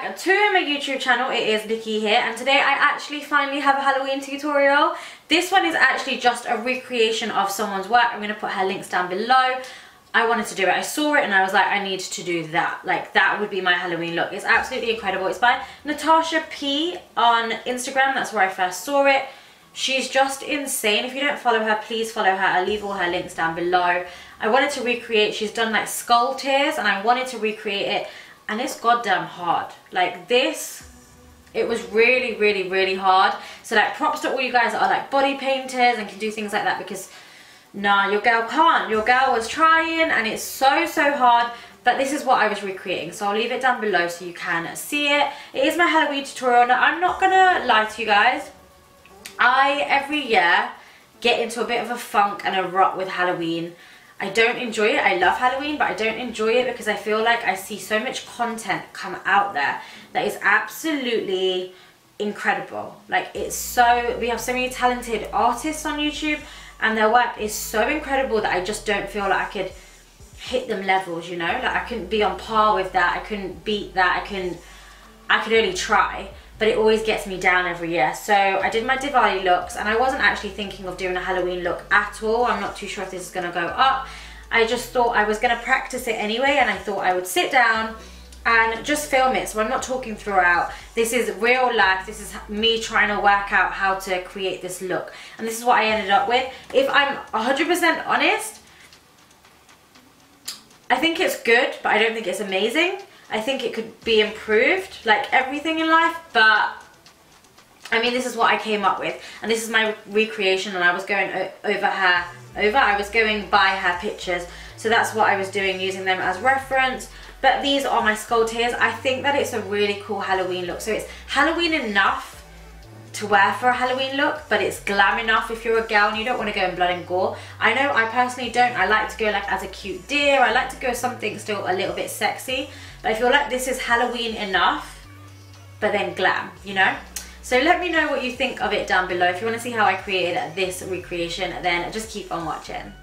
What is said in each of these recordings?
back to my YouTube channel. It is Nikki here, and today I actually finally have a Halloween tutorial. This one is actually just a recreation of someone's work. I'm going to put her links down below. I wanted to do it. I saw it and I was like, I need to do that. Like, that would be my Halloween look. It's absolutely incredible. It's by Natashcha P on Instagram. That's where I first saw it. She's just insane. If you don't follow her, please follow her. I'll leave all her links down below. I wanted to recreate, she's done like skull tears, and I wanted to recreate it, and it's goddamn hard. Like this, it was really, really, really hard. So like, props to all you guys that are like body painters and can do things like that, because nah, your girl can't. Your girl was trying and it's so, so hard. But this is what I was recreating, so I'll leave it down below so you can see it. It is my Halloween tutorial. Now, I'm not gonna lie to you guys. I, every year, get into a bit of a funk and a rut with Halloween. I don't enjoy it. I love Halloween, but I don't enjoy it because I feel like I see so much content come out there that is absolutely incredible. Like, it's so, we have so many talented artists on YouTube, and their work is so incredible that I just don't feel like I could hit them levels, you know? Like, I couldn't be on par with that. I couldn't beat that. I could only try, but it always gets me down every year. So I did my Diwali looks, and I wasn't actually thinking of doing a Halloween look at all. I'm not too sure if this is gonna go up. I just thought I was gonna practice it anyway, and I thought I would sit down and just film it, so I'm not talking throughout. This is real life. This is me trying to work out how to create this look, and this is what I ended up with. If I'm 100% honest, I think it's good, but I don't think it's amazing. I think it could be improved, like everything in life, but I mean, this is what I came up with, and this is my recreation, and I was going I was going by her pictures, so that's what I was doing, using them as reference. But these are my skull tears. I think that it's a really cool Halloween look. So it's Halloween enough to wear for a Halloween look, but it's glam enough if you're a girl and you don't want to go in blood and gore. I know I personally don't. I like to go like as a cute deer. I like to go something still a little bit sexy. But I feel like this is Halloween enough, but then glam, you know? So let me know what you think of it down below. If you want to see how I created this recreation, then just keep on watching.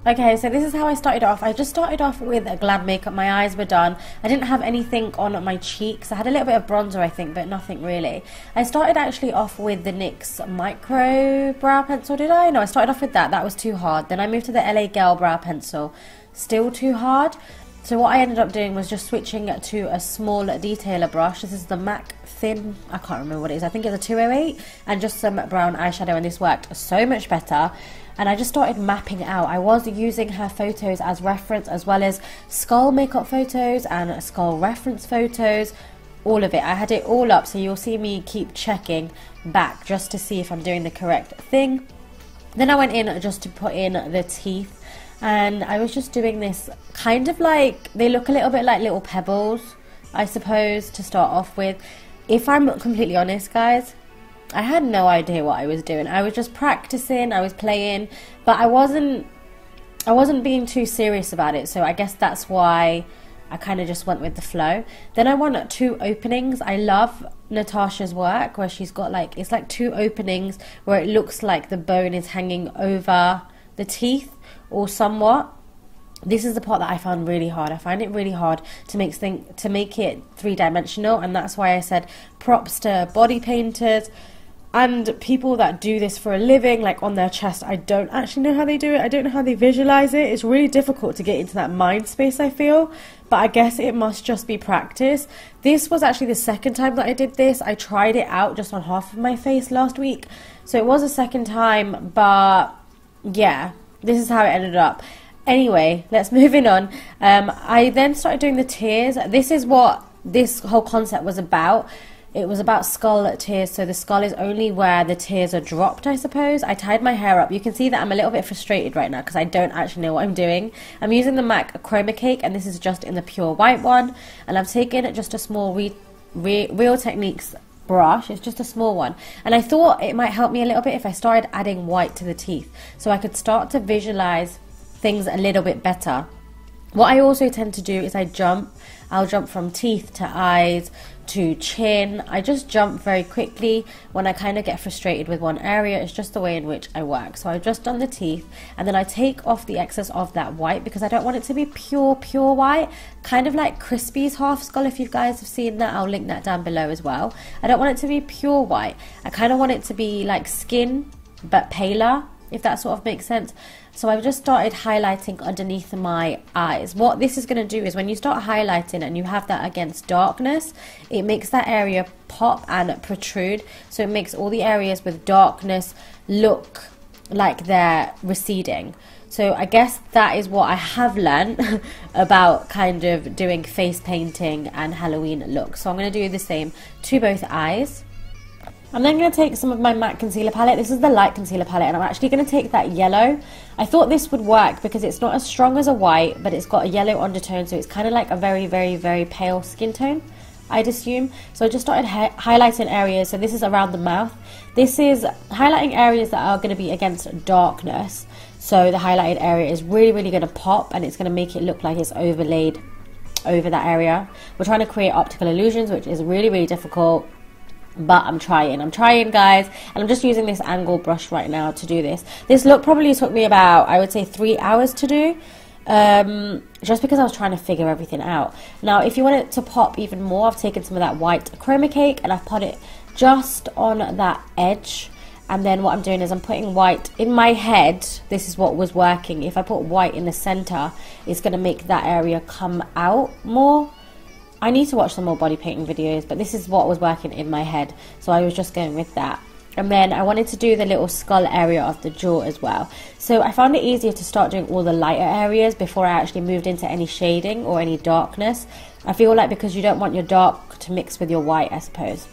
Okay, so this is how I started off. I just started off with a glad makeup. My eyes were done. I didn't have anything on my cheeks. I had a little bit of bronzer, I think, but nothing really. I started actually off with the NYX Micro Brow Pencil, did I? No, I started off with that. That was too hard. Then I moved to the LA Girl Brow Pencil. Still too hard. So what I ended up doing was just switching to a small detailer brush. This is the MAC Thin, I can't remember what it is. I think it's a 208, and just some brown eyeshadow, and this worked so much better. And I just started mapping out. I was using her photos as reference, as well as skull makeup photos and skull reference photos, all of it. I had it all up, so you'll see me keep checking back just to see if I'm doing the correct thing. Then I went in just to put in the teeth, and I was just doing this kind of like, they look a little bit like little pebbles, I suppose, to start off with. If I'm completely honest, guys, I had no idea what I was doing. I was just practicing, I was playing, but I wasn't being too serious about it, so I guess that's why I kind of just went with the flow. Then I want two openings. I love Natashcha's work where she's got like, it's like two openings where it looks like the bone is hanging over the teeth or somewhat. This is the part that I found really hard. I find it really hard to make it three-dimensional, and that's why I said props to body painters and people that do this for a living, like on their chest. I don't actually know how they do it. I don't know how they visualize it. It's really difficult to get into that mind space, I feel. But I guess it must just be practice. This was actually the second time that I did this. I tried it out just on half of my face last week. So it was a second time, but yeah, this is how it ended up. Anyway, let's move on. I then started doing the tears. This is what this whole concept was about. It was about skull tears, so the skull is only where the tears are dropped, I suppose. I tied my hair up. You can see that I'm a little bit frustrated right now because I don't actually know what I'm doing. I'm using the MAC Chroma Cake, and this is just in the pure white one. And I've taken just a small Real Techniques brush. It's just a small one. And I thought it might help me a little bit if I started adding white to the teeth, so I could start to visualize things a little bit better. What I also tend to do is I'll jump from teeth to eyes to chin. I just jump very quickly when I kind of get frustrated with one area. It's just the way in which I work. So I've just done the teeth, and then I take off the excess of that white because I don't want it to be pure white, kind of like Crispy's half skull. If you guys have seen that, I'll link that down below as well. I don't want it to be pure white. I kind of want it to be like skin but paler, if that sort of makes sense. So I've just started highlighting underneath my eyes. What this is going to do is when you start highlighting and you have that against darkness, it makes that area pop and protrude. So it makes all the areas with darkness look like they're receding. So I guess that is what I have learned about kind of doing face painting and Halloween looks. So I'm going to do the same to both eyes. I'm then going to take some of my matte concealer palette. This is the light concealer palette, and I'm actually going to take that yellow. I thought this would work because it's not as strong as a white, but it's got a yellow undertone, so it's kind of like a very pale skin tone, I'd assume. So I just started highlighting areas. So this is around the mouth. This is highlighting areas that are going to be against darkness. So the highlighted area is really going to pop, and it's going to make it look like it's overlaid over that area. We're trying to create optical illusions, which is really difficult. But I'm trying guys, and I'm just using this angle brush right now to do this. This look probably took me about, I would say, 3 hours to do, just because I was trying to figure everything out. Now if you want it to pop even more, I've taken some of that white chroma cake and I've put it just on that edge, and then what I'm doing is I'm putting white in my head. This is what was working. If I put white in the center, it's going to make that area come out more. I need to watch some more body painting videos, but this is what was working in my head, so I was just going with that. And then I wanted to do the little skull area of the jaw as well. So I found it easier to start doing all the lighter areas before I actually moved into any shading or any darkness. I feel like because you don't want your dark to mix with your white, I suppose.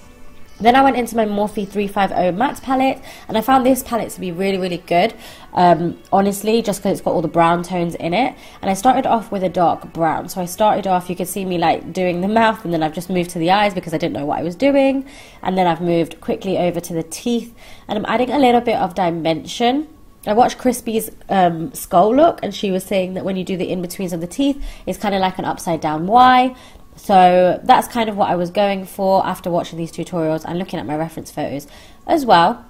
Then I went into my Morphe 350 matte palette, and I found this palette to be really good, honestly, just because it's got all the brown tones in it. And I started off with a dark brown. So I started off, you could see me like doing the mouth, and then I've just moved to the eyes because I didn't know what I was doing. And then I've moved quickly over to the teeth, and I'm adding a little bit of dimension. I watched Crispy's skull look, and she was saying that when you do the in-betweens of the teeth, it's kind of like an upside down Y. So that's kind of what I was going for after watching these tutorials and looking at my reference photos as well.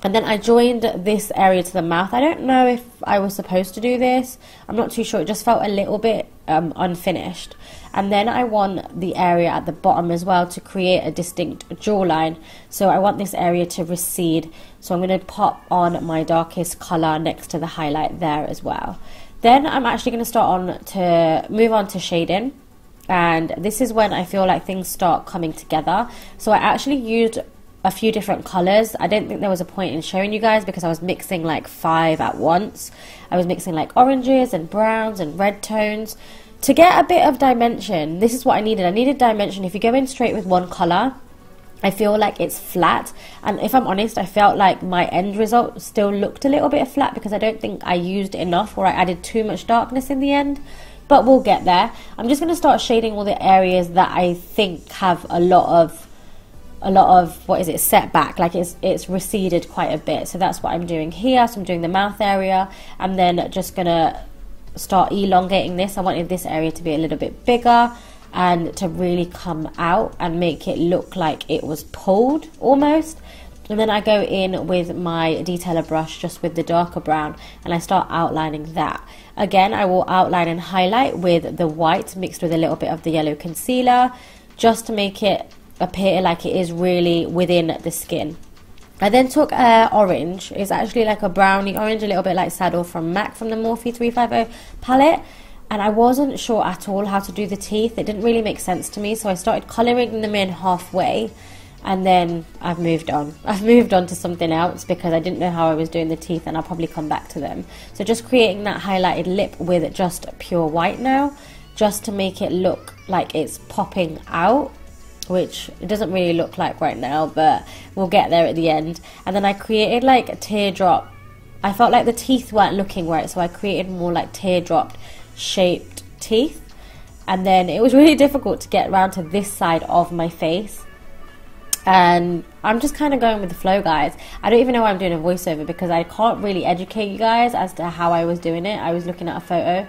And then I joined this area to the mouth. I don't know if I was supposed to do this. I'm not too sure. It just felt a little bit unfinished. And then I want the area at the bottom as well to create a distinct jawline. So I want this area to recede. So I'm going to pop on my darkest colour next to the highlight there as well. Then I'm actually going to move on to shading. And this is when I feel like things start coming together. So I actually used a few different colors. I didn't think there was a point in showing you guys because I was mixing like 5 at once. I was mixing like oranges and browns and red tones to get a bit of dimension. This is what I needed. I needed dimension. If you go in straight with one color, I feel like it's flat. And if I'm honest, I felt like my end result still looked a little bit flat because I don't think I used enough, or I added too much darkness in the end. But we'll get there. I'm just going to start shading all the areas that I think have a lot of what is it, setback, like it's receded quite a bit. So that's what I'm doing here. So I'm doing the mouth area, and then just going to start elongating this. I wanted this area to be a little bit bigger and to really come out and make it look like it was pulled almost. And then I go in with my detailer brush just with the darker brown, and I start outlining that. Again, I will outline and highlight with the white mixed with a little bit of the yellow concealer, just to make it appear like it is really within the skin. I then took orange. It's actually like a brownie orange, a little bit like Saddle from MAC from the Morphe 350 palette. And I wasn't sure at all how to do the teeth. It didn't really make sense to me, so I started colouring them in halfway. And then I've moved on. I've moved on to something else because I didn't know how I was doing the teeth, and I'll probably come back to them. So just creating that highlighted lip with just pure white now, just to make it look like it's popping out, which it doesn't really look like right now, but we'll get there at the end. And then I created like a teardrop. I felt like the teeth weren't looking right, so I created more like teardrop shaped teeth. And then it was really difficult to get around to this side of my face. And I'm just kind of going with the flow, guys. I don't even know why I'm doing a voiceover because I can't really educate you guys as to how I was doing it. I was looking at a photo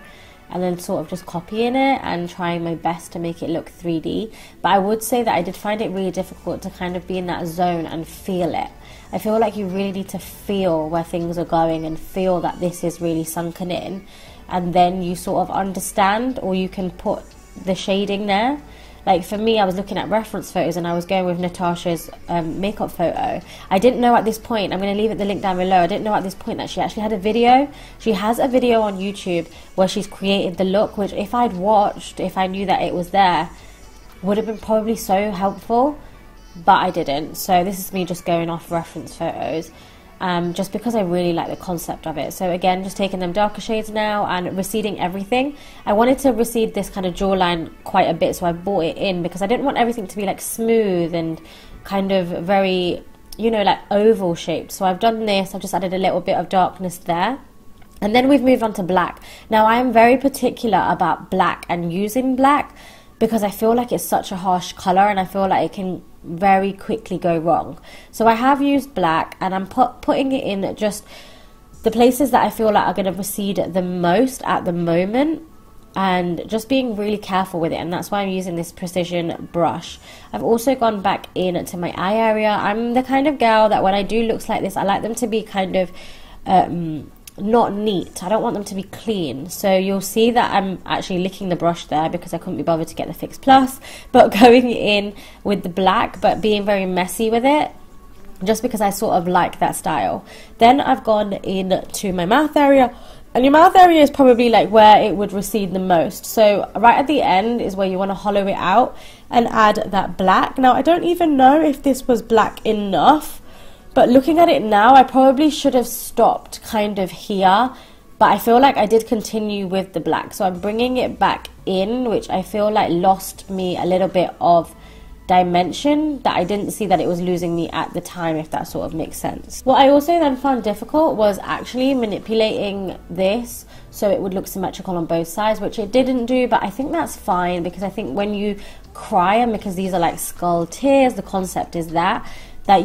and then sort of just copying it and trying my best to make it look 3D. But I would say that I did find it really difficult to kind of be in that zone and feel it. I feel like you really need to feel where things are going and feel that this is really sunken in, and then you sort of understand, or you can put the shading there. Like for me, I was looking at reference photos and I was going with Natashcha's makeup photo. I didn't know at this point, I'm going to leave the link down below, I didn't know at this point that she actually had a video. She has a video on YouTube where she's created the look, which if I'd watched, if I knew that it was there, would have been probably so helpful, but I didn't. So this is me just going off reference photos. Just because I really like the concept of it. So again, just taking them darker shades now and receding everything. I wanted to recede this kind of jawline quite a bit, so I brought it in because I didn't want everything to be like smooth and kind of very, you know, like oval shaped. So I've done this, I've just added a little bit of darkness there. And then we've moved on to black. Now I am very particular about black and using black because I feel like it's such a harsh colour and I feel like it can very quickly go wrong. So I have used black and I'm putting it in just the places that I feel like are going to recede the most at the moment, and just being really careful with it, and that's why I'm using this precision brush. I've also gone back in to my eye area. I'm the kind of girl that when I do looks like this, I like them to be kind of not neat. I don't want them to be clean. So you'll see that I'm actually licking the brush there because I couldn't be bothered to get the Fix Plus, but going in with the black but being very messy with it just because I sort of like that style. Then I've gone into my mouth area, and your mouth area is probably like where it would recede the most. So right at the end is where you want to hollow it out and add that black. Now I don't even know if this was black enough, but looking at it now, I probably should have stopped kind of here, but I feel like I did continue with the black. So I'm bringing it back in, which I feel like lost me a little bit of dimension that I didn't see that it was losing me at the time, if that sort of makes sense. What I also then found difficult was actually manipulating this so it would look symmetrical on both sides, which it didn't do, but I think that's fine because I think when you cry, and because these are like skull tears, the concept is that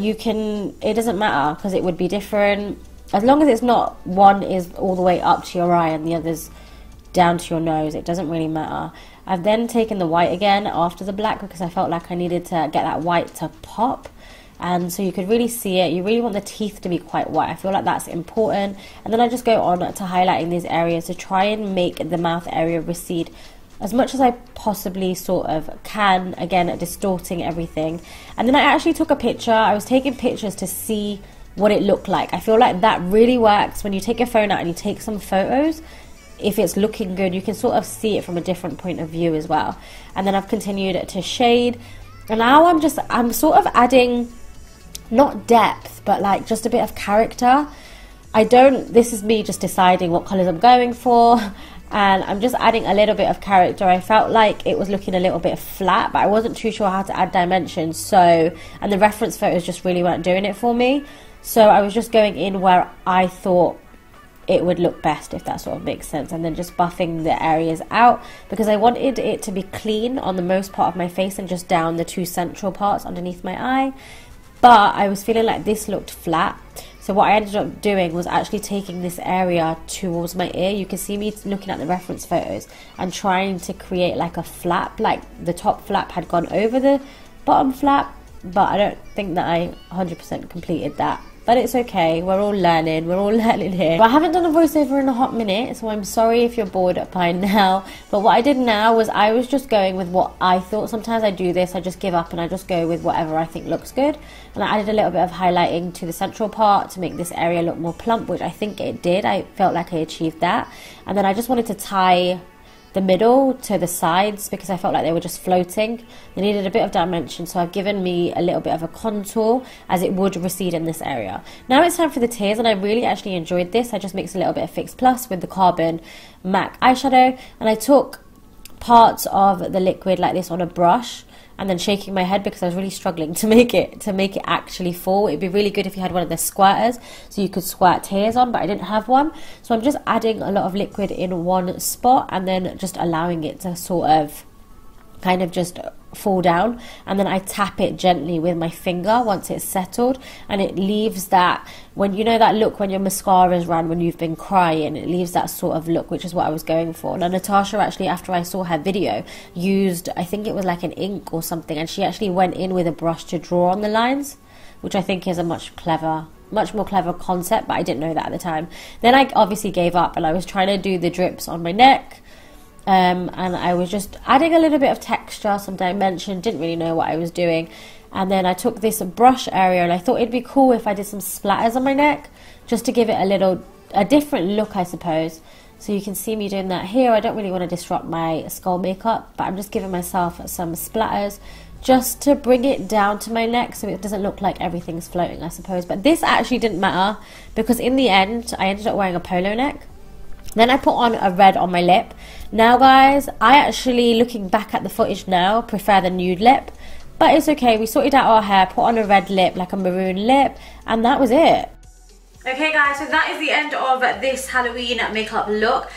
you can, it doesn't matter because it would be different as long as it's not one is all the way up to your eye and the other's down to your nose. It doesn't really matter. I've then taken the white again after the black because I felt like I needed to get that white to pop, and so you could really see it. You really want the teeth to be quite white. I feel like that's important. And then I just go on to highlighting these areas to try and make the mouth area recede as much as I possibly sort of can, again distorting everything. And then I actually took a picture. I was taking pictures to see what it looked like. I feel like that really works when you take your phone out and you take some photos. If it's looking good, you can sort of see it from a different point of view as well. And then I've continued to shade, and now I'm sort of adding not depth but like just a bit of character. This is me just deciding what colors I'm going for, and I'm just adding a little bit of character. I felt like it was looking a little bit flat, but I wasn't too sure how to add dimension, and the reference photos just really weren't doing it for me. So I was just going in where I thought it would look best, if that sort of makes sense, and then just buffing the areas out because I wanted it to be clean on the most part of my face and just down the two central parts underneath my eye. But I was feeling like this looked flat, so what I ended up doing was actually taking this area towards my ear. You can see me looking at the reference photos and trying to create like a flap, like the top flap had gone over the bottom flap, but I don't think that I 100% completed that. But it's okay, we're all learning here. But I haven't done a voiceover in a hot minute, so I'm sorry if you're bored by now. But what I did now was I was just going with what I thought. Sometimes I do this, I just give up and I just go with whatever I think looks good. And I added a little bit of highlighting to the central part to make this area look more plump, which I think it did. I felt like I achieved that. And then I just wanted to tie the middle to the sides because I felt like they were just floating. They needed a bit of dimension, so I've given me a little bit of a contour as it would recede in this area. Now it's time for the tears, and I really actually enjoyed this. I just mixed a little bit of Fix Plus with the Carbon MAC eyeshadow, and I took parts of the liquid like this on a brush and then shaking my head because I was really struggling to make it actually fall. It'd be really good if you had one of the squirters so you could squirt tears on, but I didn't have one. So I'm just adding a lot of liquid in one spot and then just allowing it to sort of kind of just fall down, and then I tap it gently with my finger once it's settled, and it leaves that, when you know that look when your mascara's run, when you've been crying, it leaves that sort of look, which is what I was going for. Now Natashcha actually, after I saw her video, used, I think it was like an ink or something, and she actually went in with a brush to draw on the lines, which I think is a much more clever concept, but I didn't know that at the time. Then I obviously gave up, and I was trying to do the drips on my neck. And I was just adding a little bit of texture, some dimension, didn't really know what I was doing. And then I took this brush area, and I thought it'd be cool if I did some splatters on my neck, just to give it a different look, I suppose. So you can see me doing that here. I don't really want to disrupt my skull makeup, but I'm just giving myself some splatters just to bring it down to my neck so it doesn't look like everything's floating, I suppose. But this actually didn't matter, because in the end, I ended up wearing a polo neck. Then I put on a red on my lip. Now guys, I actually, looking back at the footage now, prefer the nude lip. But it's okay, we sorted out our hair, put on a red lip, like a maroon lip, and that was it. Okay guys, so that is the end of this Halloween makeup look.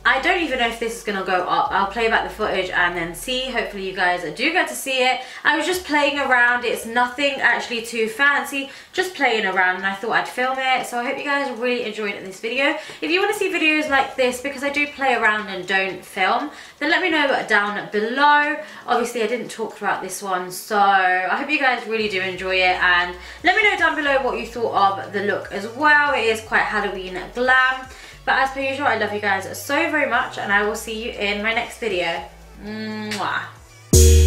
I don't even know if this is going to go up. I'll play back the footage and then see. Hopefully you guys do get to see it. I was just playing around. It's nothing actually too fancy. Just playing around, and I thought I'd film it. So I hope you guys really enjoyed this video. If you want to see videos like this, because I do play around and don't film, then let me know down below. Obviously I didn't talk throughout this one, so I hope you guys really do enjoy it. And let me know down below what you thought of the look as well. It is quite Halloween glam. But as per usual, I love you guys so very much, and I will see you in my next video. Mwah.